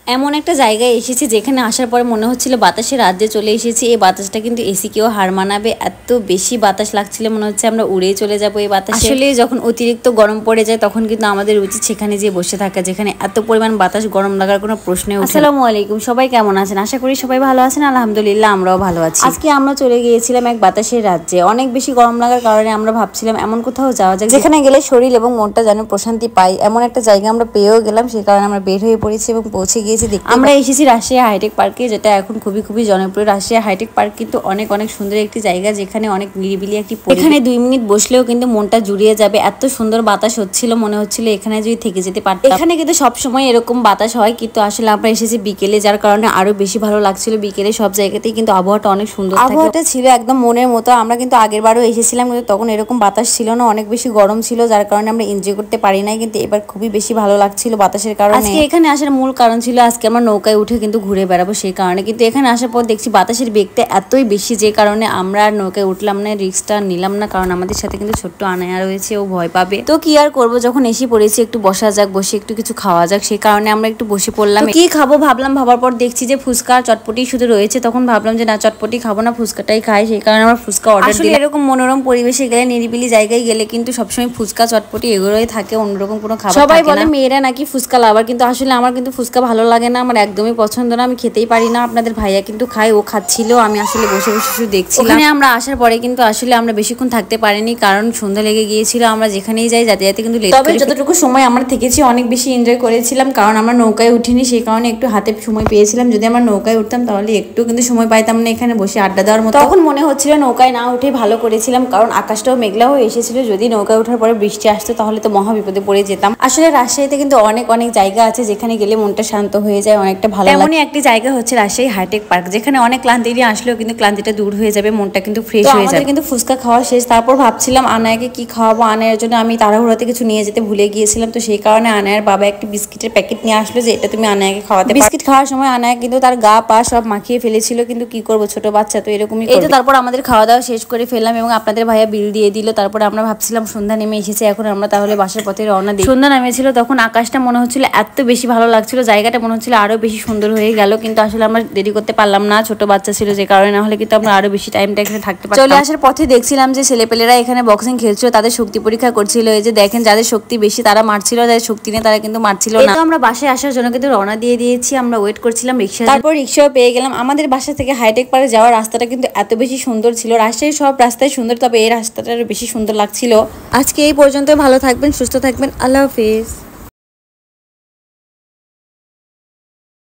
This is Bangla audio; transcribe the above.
এমন একটা জায়গায় এসেছি যেখানে আসার পরে মনে হচ্ছিল বাতাসের রাজ্যে চলে এসেছি। এই বাতাসটা কিন্তু এসিকেও হার মানাবে, এত বেশি বাতাস লাগছিল, মনে হচ্ছে আমরা উড়েই চলে যাবো এই বাতাস। আসলে যখন অতিরিক্ত গরম পড়ে যায় তখন কিন্তু আমাদের উচিত সেখানে যেয়ে বসে থাকা, যেখানে এত পরিমাণ বাতাস, গরম লাগার কোনো প্রশ্নই ওঠে না। আসসালামু আলাইকুম, সবাই কেমন আছেন? আশা করি সবাই ভালো আছেন। আলহামদুলিল্লাহ আমরাও ভালো আছি। আজকে আমরা চলে গিয়েছিলাম এক বাতাসের রাজ্যে। অনেক বেশি গরম লাগার কারণে আমরা ভাবছিলাম এমন কোথাও যাওয়া যায় যেখানে গেলে শরীর এবং মনটা যেন প্রশান্তি পাই। এমন একটা জায়গা আমরা পেয়েও গেলাম, সেই কারণে আমরা বের হয়ে পড়েছি এবং পৌঁছে গিয়েছি। আমরা এসেছি রাজশাহী হাইটেক পার্কে, যেটা এখন খুবই জনপ্রিয়। রাজশাহী হাইটেক পার্ক কিন্তু অনেক সুন্দর একটি জায়গা, যেখানে অনেক নিরিবিলি একটি পরিবেশ। এখানে 2 মিনিট বসলেও কিন্তু মনটা জুড়িয়ে যাবে, এত সুন্দর বাতাস হচ্ছিল, মনে হচ্ছিল এখানে যদি থেকে যেতে পারতাম। এখানে কিন্তু সবসময় এরকম বাতাস হয়, কিন্তু আসলে আমরা এসেছি বিকেলে, যার কারণে আরো বেশি ভালো লাগছিল। বিকেলে সব জায়গাতেই কিন্তু আবহাওয়াটা অনেক সুন্দর, আবহাওয়াটা ছিল একদম মনের মতো। আমরা কিন্তু আগের বারও এসেছিলাম, কিন্তু তখন এরকম বাতাস ছিল না, অনেক বেশি গরম ছিল, যার কারণে আমরা এনজয় করতে পারি নাই। কিন্তু এবার খুবই বেশি ভালো লাগছিল বাতাসের কারণে। আজকে এখানে আসার মূল কারণ ছিল আজকে আমরা নৌকায় উঠে কিন্তু ঘুরে বেড়াবো, সেই কারণে। কিন্তু এখানে আসার পর দেখছি বাতাসের বেগটা এতই বেশি, যে কারণে আমরা আর নৌকায় উঠলাম না, রিস্কটা নিলাম না, কারণ আমাদের সাথে কিন্তু ছোট্ট আনায়া রয়েছে, ও ভয় পাবে। তো কি আর করবো, যখন এসে পড়েছি একটু বসা যাক, বসে একটু কিছু খাওয়া যাক, সেই কারণে আমরা একটু বসে পড়লাম। কি খাবো ভাবলাম, ভাবার পর দেখছি যে ফুচকা চটপটি শুধু রয়েছে। তখন ভাবলাম যে না, চটপটি খাবো না, ফুচকাটাই খাই, সেই কারণে আমরা ফুচকা অর্ডার দিলাম। এরকম মনোরম পরিবেশে গেলে, নিরিবিলি জায়গায় গেলে কিন্তু সবসময় ফুচকা চটপটি এগুলোই থাকে, অন্যরকম কোনো খাবার। সবাই বলে মেয়েরা নাকি ফুচকা লাভার, কিন্তু আসলে আমার কিন্তু ফুচকা ভালো লাগে না, আমার একদমই পছন্দ না, আমি খেতেই পারি না। আপনাদের ভাইয়া কিন্তু খায়, ও খাচ্ছিল, আমি আসলে বসে বসে শুধু দেখছিলাম। ওখানে আমরা আসার পরে কিন্তু আসলে আমরা বেশিক্ষণ থাকতে পারিনি, কারণ সন্ধ্যা লেগে গিয়েছিল। আমরা যেখানেই যাই যাতে কিন্তু লেট। তবে যতটুকু সময় আমরা থেকেছি অনেক বেশি এনজয় করেছিলাম, কারণ আমরা নৌকায় উঠিনি, সেই কারণে একটু হাতে সময় পেয়েছিলাম। যদি আমরা নৌকায় উঠতাম তাহলে একটু কিন্তু সময় পাইতাম না এখানে বসে আড্ডা দেওয়ার মতো। তখন মনে হচ্ছিল নৌকায় না উঠে ভালো করেছিলাম, কারণ আকাশটাও মেঘলা হয়ে এসেছিল। যদি নৌকায় ওঠার পরে বৃষ্টি আসতো তাহলে তো মহা বিপদে পড়ে যেতাম। আসলে রাজশাহীতে কিন্তু অনেক জায়গা আছে যেখানে গেলে মনটা শান্ত হয়ে যায়, অনেকটা ভালো লাগে। এমনই একটি জায়গা হচ্ছে রাজশাহী হাইটেক পার্ক, যেখানে অনেক ক্লান্তি নিয়ে আসলেও কিন্তু ক্লান্তিটা দূর হয়ে যাবে, মনটা কিন্তু ফ্রেশ হয়ে যাবে। কিন্তু ফুচকা খাওয়া শেষ, তারপর ভাবছিলাম আনায়াকে কি খাওয়াবো। আনায়ার জন্য আমি তাড়াহুড়াতে কিছু নিয়ে যেতে ভুলে গিয়েছিলাম, তো সেই কারণে আনায়ার বাবা একটি বিস্কিটের প্যাকেট নিয়ে আসলো, যে এটা তুমি আনায়াকে খাওয়াতে। বিস্কিট খাওয়ার সময় আনায়া কিন্তু তার গা পা সব মাখিয়ে ফেলেছিল, কিন্তু কি করবো, ছোট বাচ্চা তো এরকমই। এই তো তারপর আমাদের খাওয়া দাওয়া শেষ করে ফেললাম এবং আপনাদের ভাইয়া বিল দিয়ে দিল। তারপর আমরা ভাবছিলাম সন্ধ্যা নেমে এসেছে, এখন আমরা তাহলে বাসার পথে রওনা দিই। সন্ধ্যা নেমেছিল, তখন আকাশটা মনে হচ্ছিল এত বেশি ভালো লাগছিল, জায়গাটা মনে হচ্ছিল আরো বেশি সুন্দর হয়ে গেল। কিন্তু আসলে আমরা দেরি করতে পারলাম না, ছোট বাচ্চা ছিল, যে কারণে না হলে কিন্তু আমরা আরো বেশি টাইমটা এখানে থাকতে পারতাম। চলে আসার পথে দেখছিলাম যে ছেলেপেলেরা এখানে বক্সিং খেলছিল, তাদের শক্তি পরীক্ষা করছিল। এই যে দেখেন, যাদের শক্তি বেশি তারা মারছিল, যাদের শক্তি নেই তারা কিন্তু মারছিল না। তো আমরা বাসায় আসার জন্য কিন্তু রওনা দিয়ে দিয়েছি, আমরা ওয়েট করছিলাম রিক্সা, তারপর রিক্সাও পেয়ে গেলাম। আমাদের বাসা থেকে হাইটেক পার্কে যাওয়ার রাস্তাটা কিন্তু এত বেশি সুন্দর ছিল। রাজশাহীর সব রাস্তায় সুন্দর, তবে এই রাস্তাটা বেশি সুন্দর লাগছিল। আজকে এই পর্যন্ত, ভালো থাকবেন, সুস্থ থাকবেন, আল্লাহ হাফেজ।